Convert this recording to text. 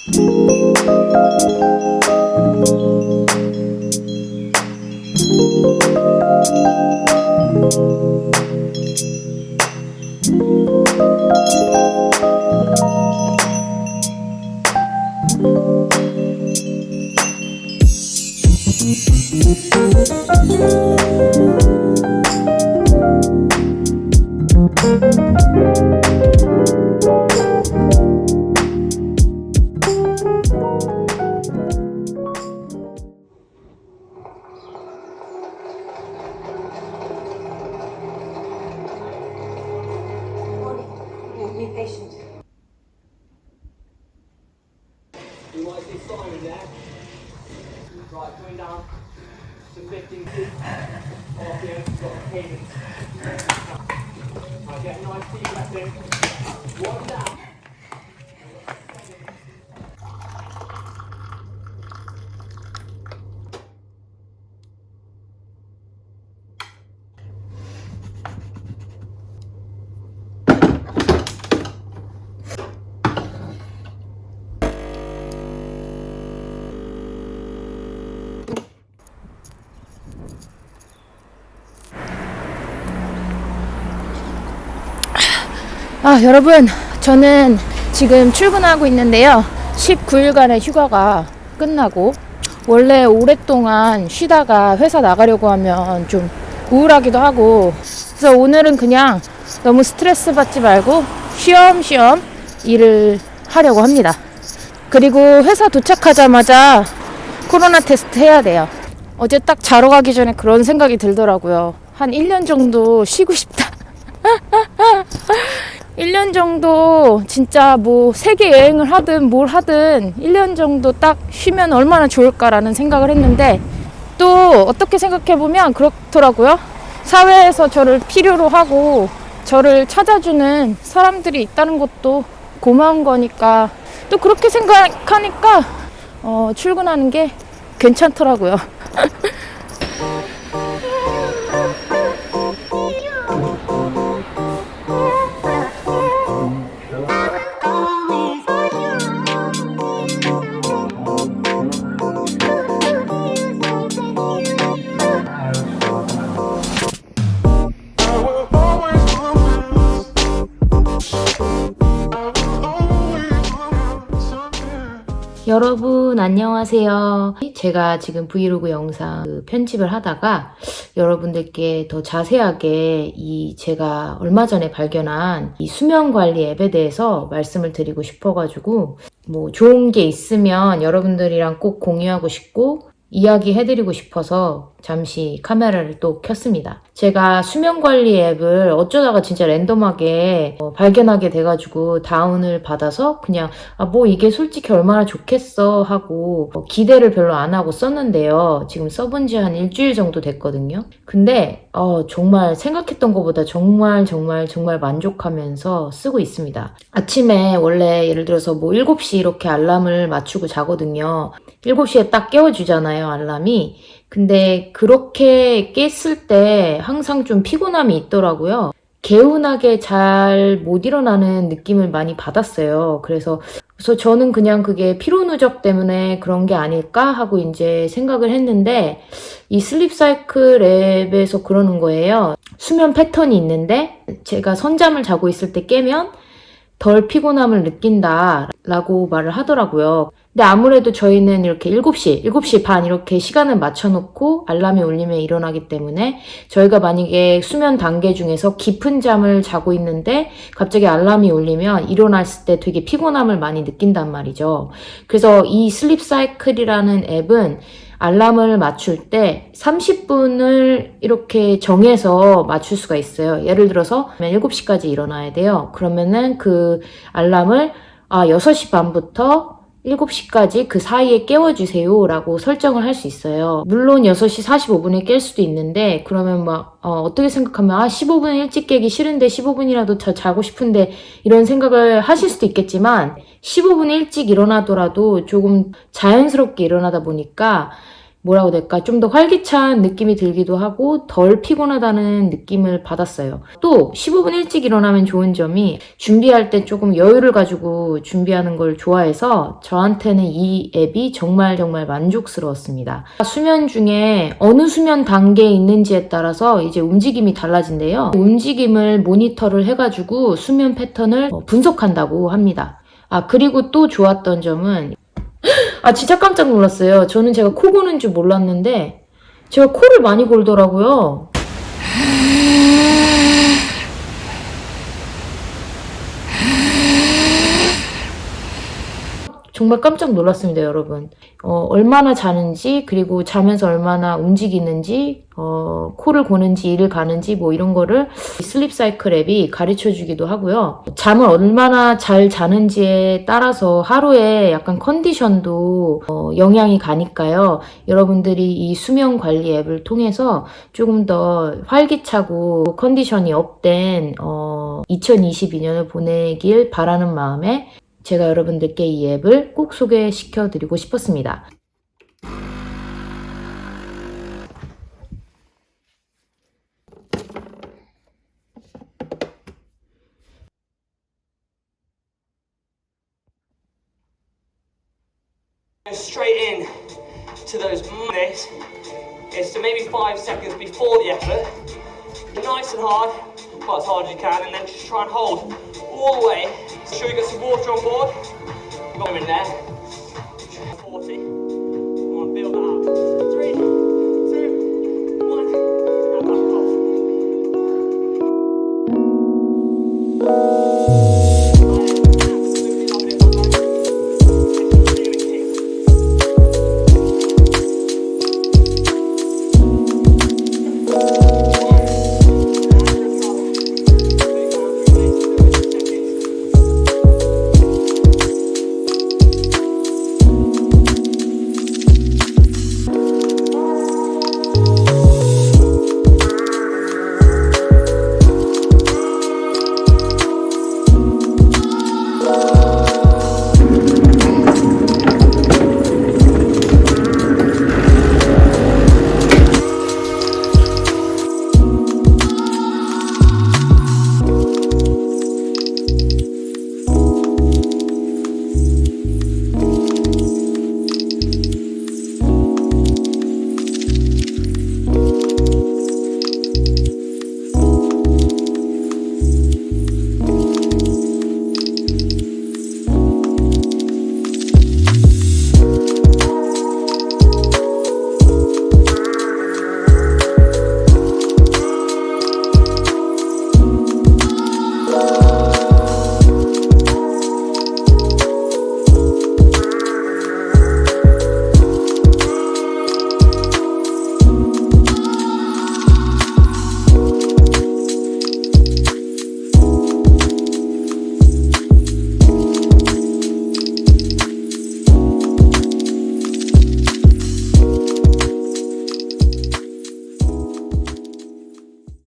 Be patient. You like this Simon there? Right, going down some lifting feet. Off here, got a cadence. Right, get a nice deep breath in. One down. 여러분, 저는 지금 출근하고 있는데요. 19일간의 휴가가 끝나고, 원래 오랫동안 쉬다가 회사 나가려고 하면 좀 우울하기도 하고, 그래서 오늘은 그냥 너무 스트레스 받지 말고 쉬엄쉬엄 일을 하려고 합니다. 그리고 회사 도착하자마자 코로나 테스트 해야 돼요. 어제 딱 자러 가기 전에 그런 생각이 들더라고요. 한 1년 정도 쉬고 싶다. 1년 정도 진짜 뭐 세계 여행을 하든 뭘 하든 1년 정도 딱 쉬면 얼마나 좋을까라는 생각을 했는데, 또 어떻게 생각해보면 그렇더라고요. 사회에서 저를 필요로 하고 저를 찾아주는 사람들이 있다는 것도 고마운 거니까, 또 그렇게 생각하니까 출근하는 게 괜찮더라고요. 여러분 안녕하세요. 제가 지금 브이로그 영상 편집을 하다가 여러분들께 더 자세하게 제가 얼마 전에 발견한 이 수면관리 앱에 대해서 말씀을 드리고 싶어가지고, 뭐 좋은 게 있으면 여러분들이랑 꼭 공유하고 싶고 이야기해드리고 싶어서 잠시 카메라를 또 켰습니다. 제가 수면관리 앱을 어쩌다가 진짜 랜덤하게 발견하게 돼가지고 다운을 받아서 그냥 뭐 이게 솔직히 얼마나 좋겠어 하고 기대를 별로 안 하고 썼는데요. 지금 써본 지 한 일주일 정도 됐거든요. 근데 정말 생각했던 것보다 정말 만족하면서 쓰고 있습니다. 아침에 원래 예를 들어서 뭐 7시 이렇게 알람을 맞추고 자거든요. 7시에 딱 깨워주잖아요, 알람이. 근데 그렇게 깼을 때 항상 좀 피곤함이 있더라고요. 개운하게 잘 못 일어나는 느낌을 많이 받았어요. 그래서 저는 그냥 그게 피로 누적 때문에 그런 게 아닐까 하고 이제 생각을 했는데, 이 슬립 사이클 앱에서 그러는 거예요. 수면 패턴이 있는데 제가 선잠을 자고 있을 때 깨면 덜 피곤함을 느낀다 라고 말을 하더라고요. 근데 아무래도 저희는 이렇게 7시 반 이렇게 시간을 맞춰놓고 알람이 울리면 일어나기 때문에, 저희가 만약에 수면 단계 중에서 깊은 잠을 자고 있는데 갑자기 알람이 울리면 일어났을 때 되게 피곤함을 많이 느낀단 말이죠. 그래서 이 슬립 사이클이라는 앱은 알람을 맞출 때 30분을 이렇게 정해서 맞출 수가 있어요. 예를 들어서 7시까지 일어나야 돼요. 그러면은 그 알람을 6시 반부터 7시까지 그 사이에 깨워주세요 라고 설정을 할 수 있어요. 물론 6시 45분에 깰 수도 있는데, 그러면 어떻게 생각하면 15분 일찍 깨기 싫은데 15분이라도 더 자고 싶은데 이런 생각을 하실 수도 있겠지만, 15분 일찍 일어나더라도 조금 자연스럽게 일어나다 보니까 뭐라고 될까? 좀 더 활기찬 느낌이 들기도 하고 덜 피곤하다는 느낌을 받았어요. 또 15분 일찍 일어나면 좋은 점이 준비할 때 조금 여유를 가지고 준비하는 걸 좋아해서 저한테는 이 앱이 정말 만족스러웠습니다. 수면 중에 어느 수면 단계에 있는지에 따라서 이제 움직임이 달라진대요. 움직임을 모니터를 해가지고 수면 패턴을 분석한다고 합니다. 그리고 또 좋았던 점은 진짜 깜짝 놀랐어요. 저는 제가 코 고는 줄 몰랐는데 제가 코를 많이 골더라고요. 정말 깜짝 놀랐습니다, 여러분. 얼마나 자는지, 그리고 자면서 얼마나 움직이는지, 코를 고는지, 이를 가는지, 뭐 이런 거를 슬립 사이클 앱이 가르쳐 주기도 하고요. 잠을 얼마나 잘 자는지에 따라서 하루에 약간 컨디션도 영향이 가니까요. 여러분들이 이 수면 관리 앱을 통해서 조금 더 활기차고 컨디션이 업된 2022년을 보내길 바라는 마음에 제가 여러분들께 이 앱을 꼭 소개시켜 드리고 싶었습니다. Straight in to those minutes is to maybe 5 seconds before the effort. Nice and hard, well, as hard as you can, and then just try and hold all the way. Make sure you get some water on board. Got them in there. 40.